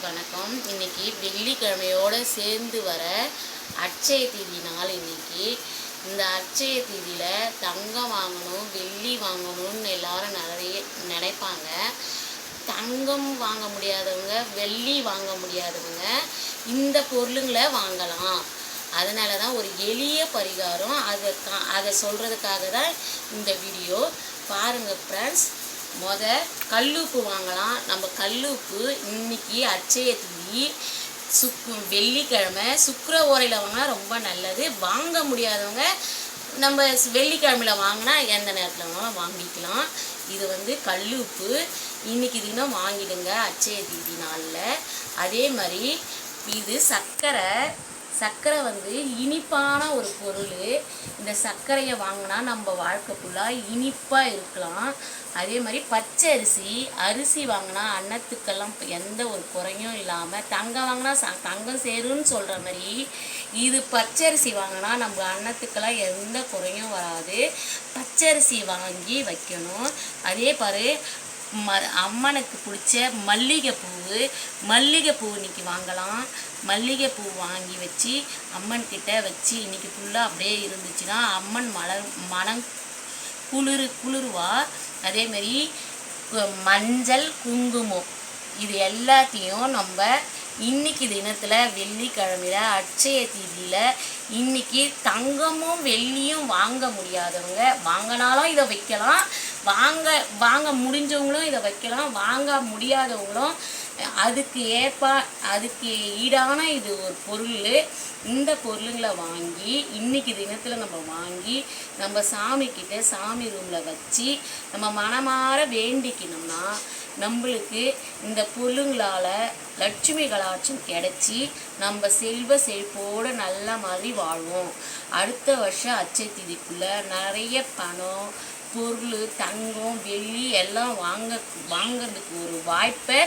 வணக்கம். இன்னைக்கு வெள்ளிக்கிழமையோடு சேர்ந்து வர அட்சய தீதி நாள். இன்னைக்கு இந்த அட்சய தீதியில் தங்கம் வாங்கணும், வெள்ளி வாங்கணும்னு எல்லாரும் நிறைய நினைப்பாங்க. தங்கம் வாங்க முடியாதவங்க, வெள்ளி வாங்க முடியாதவங்க இந்த பொருளுங்களை வாங்கலாம். அதனால தான் ஒரு எளிய பரிகாரம், அதை சொல்கிறதுக்காக தான் இந்த வீடியோ. பாருங்கள் ஃப்ரெண்ட்ஸ், கல்லுப்பு வாங்கலாம். நம்ம கல்லுப்பு இன்னைக்கு அட்சய தீதி வெள்ளிக்கிழமை சுக்கிர ஓரையில் வாங்கினா ரொம்ப நல்லது. வாங்க முடியாதவங்க நம்ம வெள்ளிக்கிழமையில் வாங்கினா எந்த நேரத்தில் வேணாலும் வாங்கிக்கலாம். இது கல்லுப்பு இன்னைக்கு தினம் வாங்கிடுங்க அட்சய தீதி நாளில். அதே மாதிரி இது சர்க்கரை இனிப்பான ஒரு பொருள். இந்த சர்க்கரையை வாங்கினா நம்ம வாழ்க்கை ஃபுல்லாக இனிப்பாக இருக்கலாம். அதே மாதிரி பச்சை அரிசி வாங்கினா அன்னத்துக்கெல்லாம் எந்த ஒரு குறையும் இல்லாமல், தங்கம் வாங்கினா தங்கம் சேருன்னு சொல்கிற மாதிரி இது பச்சரிசி வாங்கினா நம்ம அன்னத்துக்கெல்லாம் எந்த குறையும் வராது. பச்சரிசி வாங்கி வைக்கணும். அதே பாரு, அம்மனுக்கு பிடிச்ச மல்லிகைப்பூ இன்னைக்கு வாங்கலாம். மல்லிகைப்பூ வாங்கி வச்சு அம்மன்கிட்ட வச்சு இன்னைக்கு ஃபுல்லாக அப்படியே இருந்துச்சுன்னா அம்மன் மனம் குளிருவா. அதேமாரி மஞ்சள், குங்குமம் இது எல்லாத்தையும் நம்ம இன்னைக்கு தினத்தில் வெள்ளிக்கிழமையில் அட்சய தீதியில் இன்னைக்கு தங்கமும் வெள்ளியும் வாங்க முடியாதவங்க வாங்கினாலும் இதை வைக்கலாம். வாங்க முடிஞ்சவங்களும் இதை வைக்கலாம். வாங்க முடியாதவங்களும் அதுக்கு ஈடான இது ஒரு பொருள். இந்த பொருளுங்களை வாங்கி இன்னைக்கு தினத்தில் நம்ம வாங்கி நம்ம சாமி ரூமில் வச்சு நம்ம மனமாற வேண்டிக்கணும்னா நம்மளுக்கு இந்த பொருளுங்களால் லட்சுமி கலாட்சம் கிடைச்சி நம்ம செல்வ செழிப்போடு நல்ல மாதிரி வாழ்வோம். அடுத்த வருஷம் அட்சய தீதிக்குள்ளே நிறைய பணம், பொருள், தங்கம், வெள்ளி எல்லாம் வாங்கிறதுக்கு ஒரு வாய்ப்பை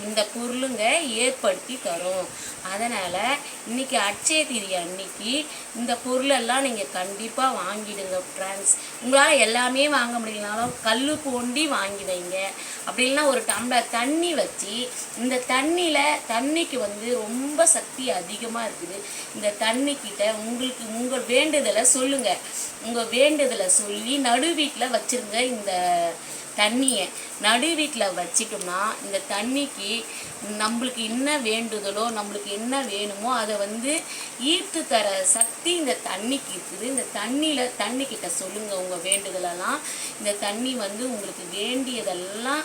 இந்த பொருளுங்க ஏற்படுத்தி தரும். அதனால் இன்றைக்கி அட்சய தீதி அன்னைக்கு இந்த பொருளெல்லாம் நீங்கள் கண்டிப்பாக வாங்கிடுங்க ஃப்ரெண்ட்ஸ். உங்களால் எல்லாமே வாங்க முடியலனாலும் கல்லுப்பு ஒண்டி வாங்கி வைங்க. அப்படி இல்லைன்னா ஒரு டம்ளர் தண்ணி வச்சு, இந்த தண்ணிக்கு ரொம்ப சக்தி அதிகமாக இருக்குது. இந்த தண்ணிக்கிட்ட உங்கள் வேண்டுதலை சொல்லுங்கள். உங்கள் வேண்டுதலை சொல்லி நடு வீட்டில் வச்சுருங்க. இந்த தண்ணியை நடு வீட்டில் வச்சிட்டோம்னா இந்த தண்ணிக்கு நம்மளுக்கு என்ன வேண்டுதலோ, நம்மளுக்கு என்ன வேணுமோ அதை ஈர்த்து தர சக்தி இந்த தண்ணிக்கு இருக்குது. இந்த தண்ணிக்கிட்ட சொல்லுங்கள் உங்கள் வேண்டுதலெல்லாம். இந்த தண்ணி உங்களுக்கு வேண்டியதெல்லாம்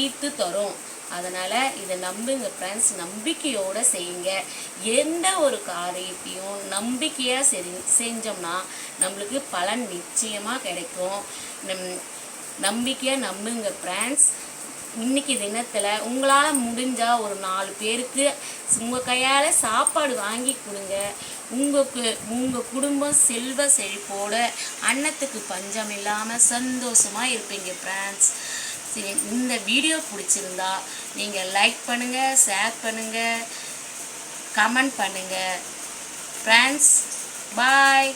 ஈர்த்து தரும். அதனால் இதை நம்புங்க ஃப்ரெண்ட்ஸ். நம்பிக்கையோடு செய்யுங்க. எந்த ஒரு காரியத்தையும் நம்பிக்கையாக செஞ்சோம்னா நம்மளுக்கு பலன் நிச்சயமாக கிடைக்கும். நம்பிக்கையாக நம்புங்க ஃப்ரெண்ட்ஸ். இன்றைக்கி தினத்தில் உங்களால் முடிஞ்சால் ஒரு 4 பேருக்கு உங்கள் கையால் சாப்பாடு வாங்கி கொடுங்க. உங்கள் குடும்பம் செல்வ செழிப்போடு அன்னத்துக்கு பஞ்சம் இல்லாமல் சந்தோஷமாக இருப்பீங்க ஃப்ரெண்ட்ஸ். இந்த வீடியோ பிடிச்சிருந்தா நீங்கள் லைக் பண்ணுங்கள், ஷேர் பண்ணுங்கள், கமெண்ட் பண்ணுங்கள் ஃப்ரெண்ட்ஸ். பாய்.